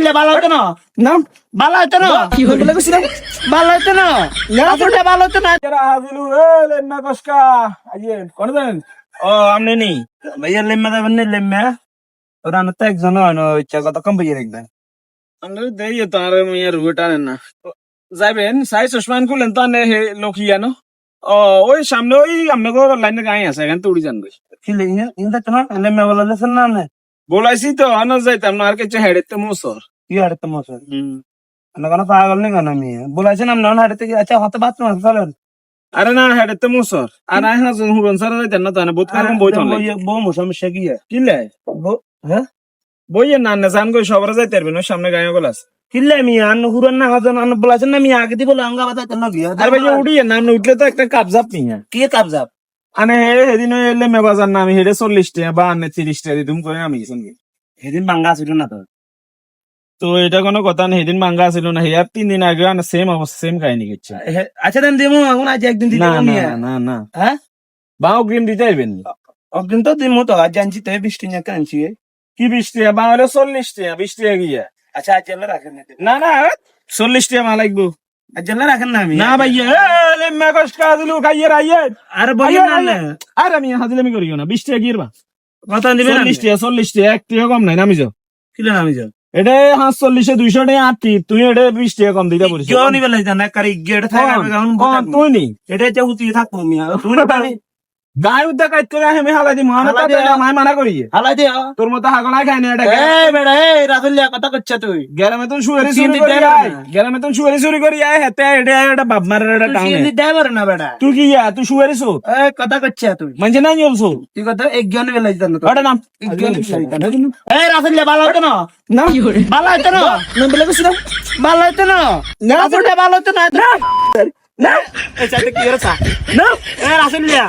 রাসেলিয়া ভালো হতো না না ভালো হতো না কি বলে কইছিলাম ভালো হতো না রাসেলিয়া ভালো হতো না এরা হাজিলু এ লেম্মা কসকা আইয়েন কোন দেন ও আমনে নি ভাইয়া লেম্মা দেবেন না লেম্মা ওরা না তো একজন হয় ইচ্ছা কত কম ভাইয়া দেখবেন আমরা দেই তো আর মিয়া রুটা না যাইবেন সাই চশমান খুলেন তো আনে হে লখিয়া ও ওই সামনে ওই আমনে গো লাইনে গাই আছে এখান তো উড়ি যান গই কি লেগে ইন্দা তো না লেম্মা বলা লেছেন না না বলাইছি তো আনা যাইতাম না আর কিছু হেডেতে মুসর কি আর তো মশা না কোনো পাগল নেই কেন আমি বলাইছেন আপনি না হাঁটতে আচ্ছা হতে বাথরুম আছে চলেন আরে না হেডেতে মুসর আর আই হাজন হুরন সারা যাইতেন না তো আনে বহুত কারণ বই থলে বউ সমস্যা কি কিলে হ্যাঁ বইয়ে না না জান গই সবার যাইতে পারবেন ওই সামনে গায়ে গলাস কিল্লে আমি আন হুরন না হজন আন বলাইছেন না আমি আগে দি বলে আঙ্গা বাতা না বিয়া আর ভাই উড়িয়ে না উঠলে তো একটা কাবজাপ নিয়ে কি কাবজাব আনে হে সেদিন এলে মেবাজার না আমি হেডে 40 টাকা বা আনে 30 টাকা দিদুম করে আমি গেছেন সেদিন বাঙ্গা ছিল না তো তো এটা কোনো কথা নেই সেদিন মাঙ্গা ছিল না হেয়ার 3 দিন আগে আনে সেম অবস্থা সেম কাহিনী গেছে আচ্ছা দেন দিমু এখন আজ একদিন দিতে না আমি না না না হ্যাঁ বাও গ্রিন দিতে আইবেন একদিন তো দিমু তো আজ জানছি তো বৃষ্টি না কানছি কি 20 টাকা বা হলে 40 টাকা 20 টাকা গিয়া আচ্ছা আজ জেলা রাখেন না না 40 টাকা মা লাগবো আজ জেলা রাখেন না আমি না ভাইয়া এলে মেকস কাজলু খাইয়ে রাইয়ে আর বলিয়ে না না আর আমি হাজিলামি করিও না 20 টাকা গিরবা কথা দিবেন 40 টাকা 40 টাকা এক টাকা কম নাই নামি যাও কিলো আমি যাও এটা 45 200 টাকা আটি তুই এটা 20 টাকা কম দিতে পারিস কেউ নিবে লাইতা না কারি গেট থাকে তুই নি এটা যে উতি থাকবো আমি তুমি না পারি গায়ে উদ্দা কাইতে আমি হালাই দি মানা মানা করি হালাই দে তোর মতো হাগলা খাই না এটা এই বেড়া এই রাসুলিয়া কথা কচ্ছা তুই গেরামে তুই শুয়ারি তুই চুরি কিন্তু করি driver আয় না। গেরামে তুই শুয়ারি চুরি করি আয় হেতে এটা এটা বাপ মারের এটা টাউন তুই ড্রাইভার না বেড়া তুই কি ইয়া তুই শুয়ারি সো এই কথা কচ্ছা তুই মানে না নিয়মছো তুই কথা এক জন বেলা লাইতা না তো ওটা নাম এই রাসুলিয়া ভালো হতো না না ভালো হতো না না বলে কইছিলাম ভালো হতো না রাসুলিয়া ভালো হতো না না এই চাইতে কি হচ্ছে না এই রাসুলিয়া